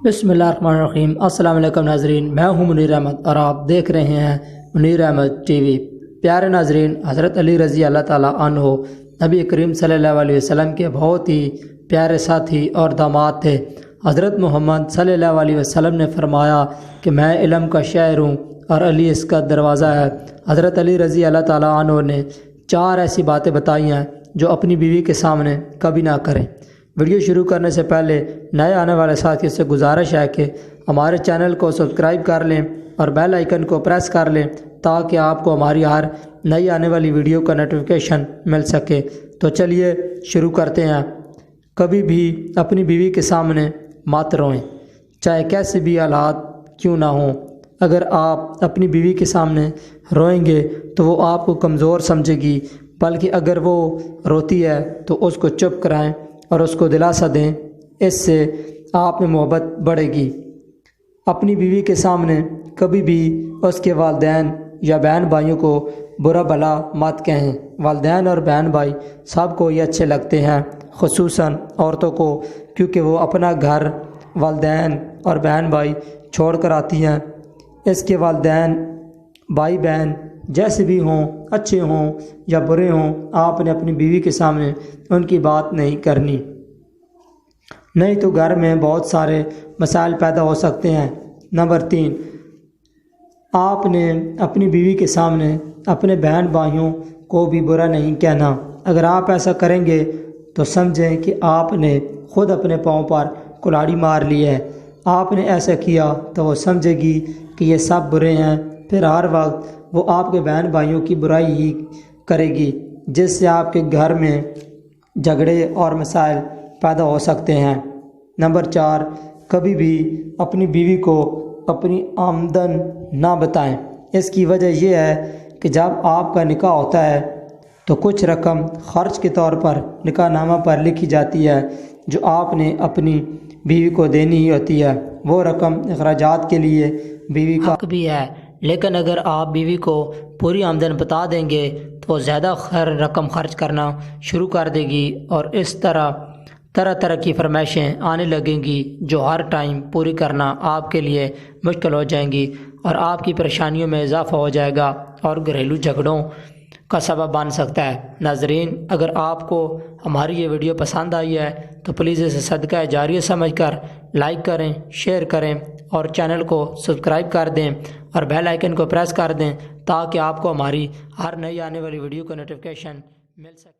बिस्मिल्लाहिर्रहमानिर्रहीम। अस्सलाम वालेकुम नाजरीन, मैं हूं मुनीर अहमद और आप देख रहे हैं मुनीर अहमद टीवी। प्यारे नाजरीन, हज़रत अली रज़ी अल्लाह ताला अन्हो नबी करीम सल्लल्लाहु अलैहि वसल्लम के बहुत ही प्यारे साथी और दामाद थे। हज़रत मोहम्मद सल्लल्लाहु अलैहि वसल्लम ने फरमाया कि मैं इल्म का शायर हूँ और अली इसका दरवाज़ा है। हज़रत अली रज़ी अल्लाह ताला अन्हो ने 4 ऐसी बातें बताई हैं जो अपनी बीवी के सामने कभी ना करें। वीडियो शुरू करने से पहले नए आने वाले साथियों से गुजारिश है कि हमारे चैनल को सब्सक्राइब कर लें और बेल आइकन को प्रेस कर लें ताकि आपको हमारी हर नई आने वाली वीडियो का नोटिफिकेशन मिल सके। तो चलिए शुरू करते हैं। कभी भी अपनी बीवी के सामने मत रोएं, चाहे कैसे भी हालात क्यों ना हों। अगर आप अपनी बीवी के सामने रोएंगे तो वो आपको कमज़ोर समझेगी, बल्कि अगर वो रोती है तो उसको चुप कराएं और उसको दिलासा दें, इससे आप में मोहब्बत बढ़ेगी। अपनी बीवी के सामने कभी भी उसके वालिदैन या बहन भाइयों को बुरा भला मत कहें। वालिदैन और बहन भाई सबको ये अच्छे लगते हैं, खुसूसन औरतों को, क्योंकि वो अपना घर वालिदैन और बहन भाई छोड़ कर आती हैं। इसके वालिदैन भाई बहन जैसे भी हों, अच्छे हों या बुरे हों, आपने अपनी बीवी के सामने उनकी बात नहीं करनी, नहीं तो घर में बहुत सारे मसाइल पैदा हो सकते हैं। नंबर 3, आपने अपनी बीवी के सामने अपने बहन भाइयों को भी बुरा नहीं कहना। अगर आप ऐसा करेंगे तो समझें कि आपने खुद अपने पाँव पर कुल्हाड़ी मार ली है। आपने ऐसा किया तो वो समझेगी कि ये सब बुरे हैं, फिर हर वक्त वो आपके बहन भाइयों की बुराई ही करेगी, जिससे आपके घर में झगड़े और मसाइल पैदा हो सकते हैं। नंबर 4, कभी भी अपनी बीवी को अपनी आमदन ना बताएं। इसकी वजह यह है कि जब आपका निकाह होता है तो कुछ रकम खर्च के तौर पर निकाहनामा पर लिखी जाती है जो आपने अपनी बीवी को देनी ही होती है। वो रकम अखराजात के लिए बीवी का हक भी है, लेकिन अगर आप बीवी को पूरी आमदन बता देंगे तो वो ज़्यादा रकम खर्च करना शुरू कर देगी और इस तरह तरह की फरमाइशें आने लगेंगी जो हर टाइम पूरी करना आपके लिए मुश्किल हो जाएंगी और आपकी परेशानियों में इजाफ़ा हो जाएगा और घरेलू झगड़ों का सबब बन सकता है। नाजरीन, अगर आपको हमारी ये वीडियो पसंद आई है तो प्लीज़ इसे सदका जारिया समझकर लाइक करें, शेयर करें और चैनल को सब्सक्राइब कर दें और बेल आइकन को प्रेस कर दें ताकि आपको हमारी हर नई आने वाली वीडियो का नोटिफिकेशन मिल सके।